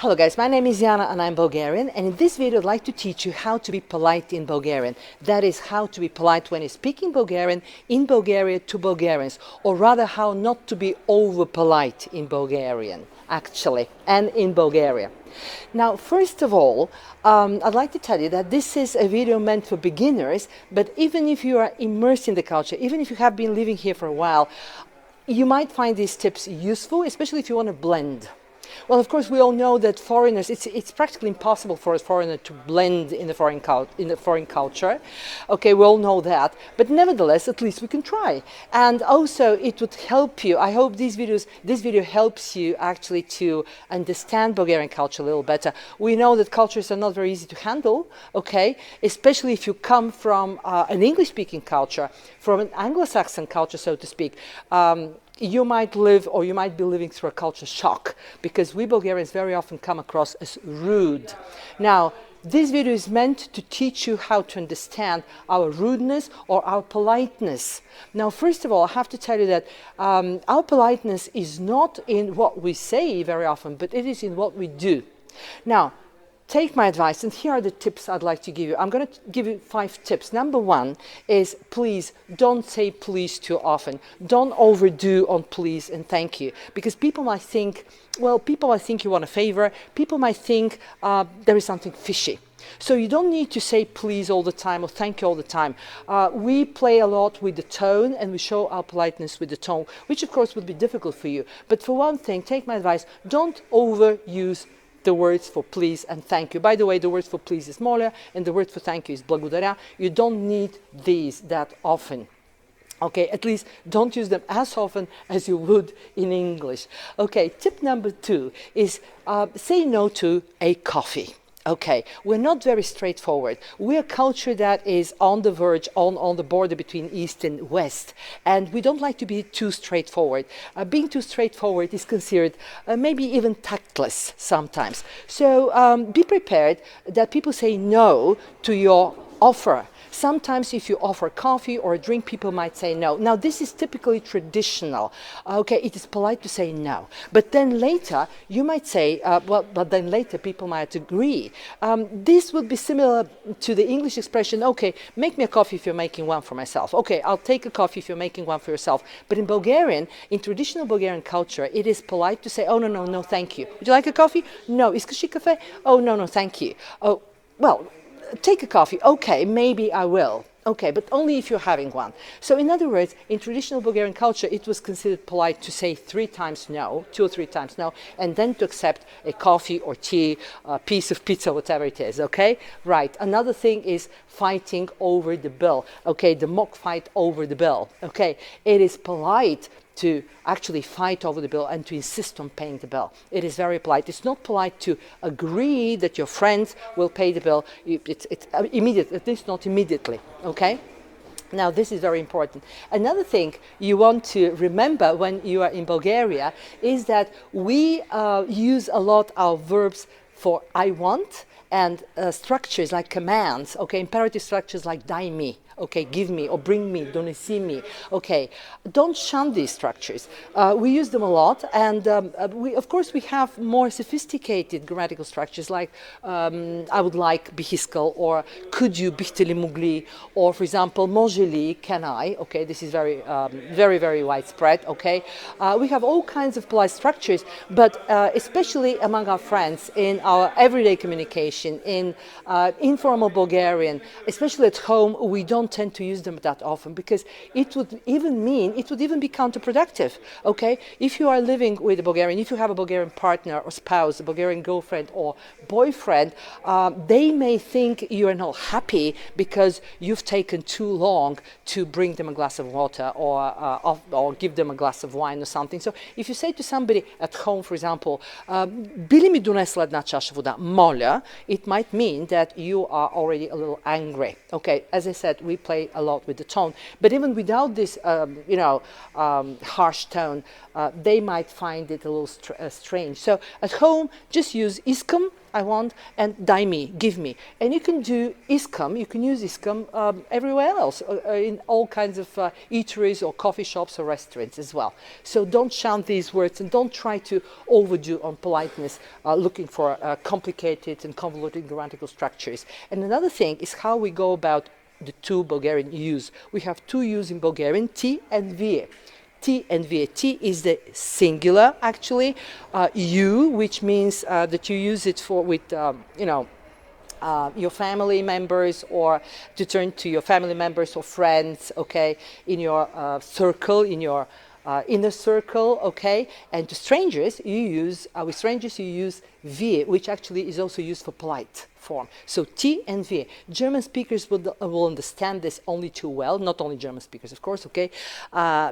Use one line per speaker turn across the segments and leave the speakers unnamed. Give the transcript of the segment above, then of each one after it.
Hello guys, my name is Jana and I'm Bulgarian, and in this video I'd like to teach you how to be polite in Bulgarian. That is, how to be polite when you're speaking Bulgarian in Bulgaria to Bulgarians, or rather how not to be over polite in Bulgarian actually, and in Bulgaria. Now first of all, I'd like to tell you that this is a video meant for beginners, but even if you are immersed in the culture, even if you have been living here for a while, you might find these tips useful, especially if you want to blend. Well, of course, we all know that foreigners, it's practically impossible for a foreigner to blend in the foreign culture. Okay, we all know that. But nevertheless, at least we can try. And also, it would help you. I hope this video helps you actually to understand Bulgarian culture a little better. We know that cultures are not very easy to handle, okay? Especially if you come from an English-speaking culture, from an Anglo-Saxon culture, so to speak. You might live, or you might be living through a culture shock, because we Bulgarians very often come across as rude. Now, this video is meant to teach you how to understand our rudeness or our politeness. Now, first of all, I have to tell you that our politeness is not in what we say very often, but it is in what we do. Now, take my advice, and here are the tips I'd like to give you. I'm going to give you 5 tips. Number 1 is, please don't say please too often. Don't overdo on please and thank you, because people might think, well, people might think you want a favor. People might think there is something fishy. So you don't need to say please all the time or thank you all the time. We play a lot with the tone, and we show our politeness with the tone, which of course would be difficult for you. But for one thing, take my advice, don't overuse the words for please and thank you. By the way, the words for please is moля, and the word for thank you is благодаря. You don't need these that often. Okay, at least don't use them as often as you would in English. Okay, tip number 2 is say no to a coffee. Okay, we're not very straightforward. We're a culture that is on the verge, on the border between East and West, and we don't like to be too straightforward. Being too straightforward is considered maybe even tactless sometimes. So be prepared that people say no to your offer. Sometimes if you offer coffee or a drink, people might say no. Now, this is typically traditional. Okay, it is polite to say no. But then later, you might say, but then later people might agree. This would be similar to the English expression, okay, make me a coffee if you're making one for myself. Okay, I'll take a coffee if you're making one for yourself. But in Bulgarian, in traditional Bulgarian culture, it is polite to say, oh, no, thank you. Would you like a coffee? No. Iskashi cafe? Oh, no, thank you. Oh, well, take a coffee. Okay, maybe I will. Okay, but only if you're having one. So in other words, in traditional Bulgarian culture, it was considered polite to say 3 times no, 2 or 3 times no, and then to accept a coffee or tea, a piece of pizza, whatever it is, okay? Right. Another thing is fighting over the bill, okay? The mock fight over the bill, okay? It is polite to actually fight over the bill and to insist on paying the bill. It is very polite. It's not polite to agree that your friends will pay the bill. It's immediate, at least not immediately, okay? Now, this is very important. Another thing you want to remember when you are in Bulgaria is that we use a lot of verbs for I want, and structures like commands, okay, imperative structures like dai mi, okay, give me or bring me, donesi me, okay. Don't shun these structures. We use them a lot, and of course we have more sophisticated grammatical structures like I would like, bihiskal, or could you, bihteli mugli, or for example, može li, can I, okay, this is very, very widespread, okay. We have all kinds of polite structures, but especially among our friends in our everyday communication, in informal Bulgarian, especially at home, we don't tend to use them that often, because it would even be counterproductive, okay? If you are living with a Bulgarian, if you have a Bulgarian partner or spouse, a Bulgarian girlfriend or boyfriend, they may think you are not happy because you've taken too long to bring them a glass of water or give them a glass of wine or something. So if you say to somebody at home, for example, били ми донесла една чаша вода, моля, it might mean that you are already a little angry. Okay, as I said, we we play a lot with the tone. But even without this, harsh tone, they might find it a little strange. So at home, just use iskam, I want, and dai mi, give me. And you can do iskam, you can use iskam everywhere else, in all kinds of eateries or coffee shops or restaurants as well. So don't shout these words and don't try to overdo on politeness, looking for complicated and convoluted grammatical structures. And another thing is how we go about the two Bulgarian U's. We have two U's in Bulgarian, ti and vie. T and V. T is the singular, actually. You, which means that you use it for with, your family members, or to turn to your family members or friends, okay, in your circle, in your inner circle, okay. And to strangers, you use, with strangers, you use V, which actually is also used for polite form. So T and V. German speakers will understand this only too well, not only German speakers, of course, okay,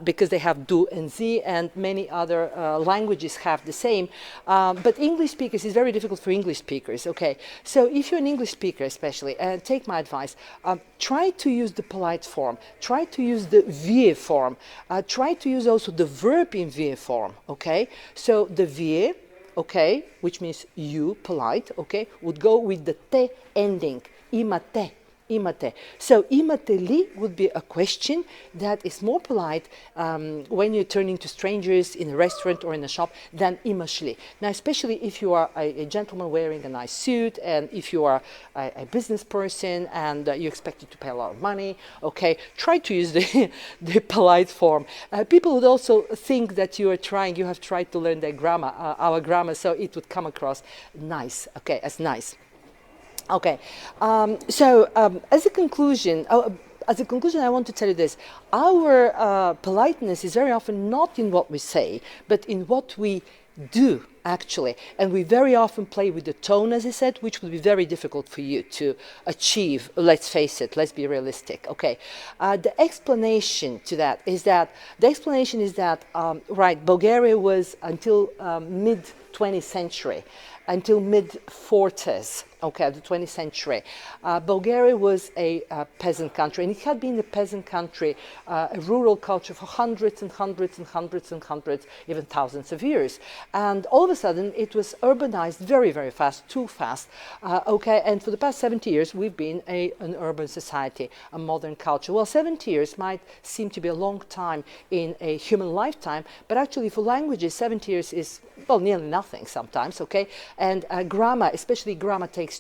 because they have du and sie, and many other languages have the same. But English speakers is very difficult for English speakers, okay. So if you're an English speaker especially, take my advice, try to use the polite form, try to use the vie form, try to use also the verb in vie form, okay. So the vie, okay, which means you, polite, okay, would go with the te ending, imate, imate. So imate li would be a question that is more polite when you're turning to strangers in a restaurant or in a shop than imashli. Now, especially if you are a gentleman wearing a nice suit, and if you are a business person and you're expected to pay a lot of money, okay, try to use the polite form. People would also think that you have tried to learn their grammar, our grammar, so it would come across nice, okay, as nice. Okay, as a conclusion, I want to tell you this. Our politeness is very often not in what we say, but in what we do, actually. And we very often play with the tone, as I said, which would be very difficult for you to achieve. Let's face it, let's be realistic. Okay, the explanation is that, right, Bulgaria was until mid-20th century, until mid-40s, okay, the 20th century. Bulgaria was a peasant country, and it had been a peasant country, a rural culture for hundreds and hundreds and hundreds and hundreds, even thousands of years. And all of a sudden, it was urbanized very, very fast, too fast, okay, and for the past 70 years, we've been an urban society, a modern culture. Well, 70 years might seem to be a long time in a human lifetime, but actually for languages, 70 years is, well, nearly nothing sometimes, okay? And grammar, especially grammar, takes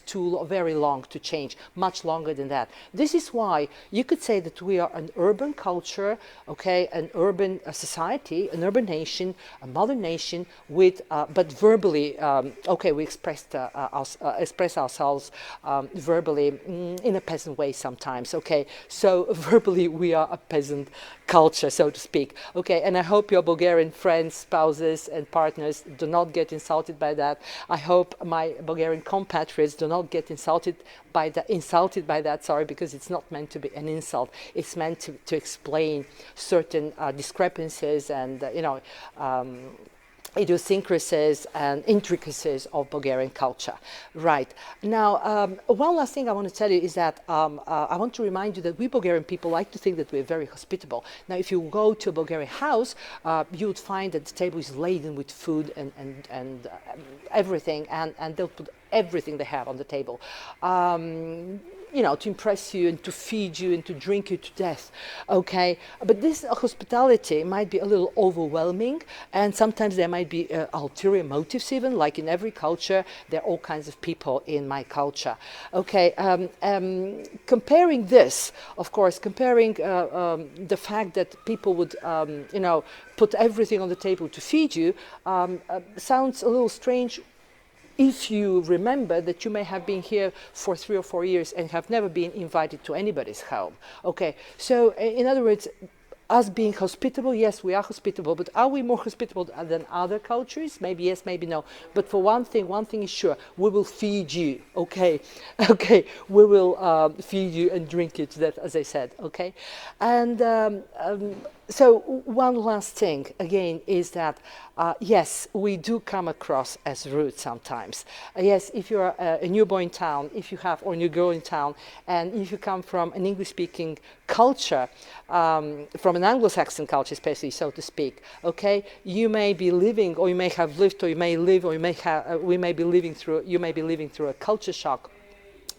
very long to change, much longer than that. This is why you could say that we are an urban culture, okay, an urban society, an urban nation, a modern nation, with, but verbally, okay, we express ourselves verbally in a peasant way sometimes, okay? So verbally, we are a peasant culture, so to speak, okay? And I hope your Bulgarian friends, spouses, and partners do not get insulted by that. I hope my Bulgarian compatriots do not get insulted by that, sorry, because it's not meant to be an insult. It's meant to explain certain discrepancies and, idiosyncrasies and intricacies of Bulgarian culture. Right. Now, one last thing I want to tell you is that I want to remind you that we Bulgarian people like to think that we're very hospitable. Now, if you go to a Bulgarian house, you would find that the table is laden with food and everything, and they'll put everything they have on the table. To impress you and to feed you and to drink you to death, okay? But this hospitality might be a little overwhelming, and sometimes there might be ulterior motives even, like in every culture, there are all kinds of people in my culture, okay? Comparing this, of course, the fact that people would, put everything on the table to feed you, sounds a little strange if you remember that you may have been here for 3 or 4 years and have never been invited to anybody's home. Okay, so in other words, us being hospitable, yes, we are hospitable, but are we more hospitable than other cultures? Maybe yes, maybe no. But for one thing is sure, we will feed you, okay? Okay, we will feed you and drink you to death, as I said, okay? And So one last thing again is that yes, we do come across as rude sometimes. Yes, if you're a newborn town, if you have or new girl in town, and if you come from an English-speaking culture, from an Anglo-Saxon culture, especially so to speak, okay, you may be living, or you may have lived, or you may live, or you may have, we may be living through, you may be living through a culture shock,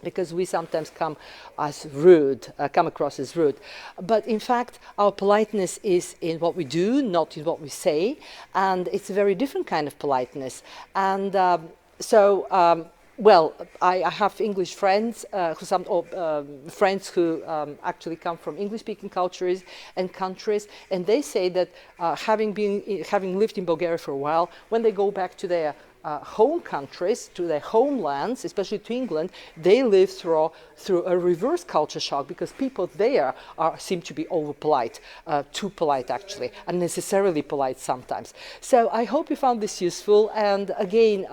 because we sometimes come as rude, come across as rude. But in fact, our politeness is in what we do, not in what we say, and it's a very different kind of politeness. And well, I have English friends, friends who actually come from English-speaking cultures and countries, and they say that having lived in Bulgaria for a while, when they go back to their home countries, to their homelands, especially to England, they live through a reverse culture shock, because people there seem to be over polite, too polite actually, unnecessarily polite sometimes. So I hope you found this useful, and again,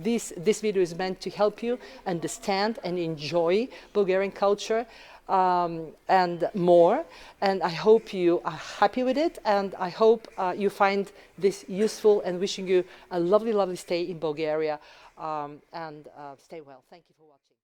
this video is meant to help you understand and enjoy Bulgarian culture. And more, and I hope you are happy with it, and I hope you find this useful, and wishing you a lovely, lovely stay in Bulgaria, and stay well. Thank you for watching.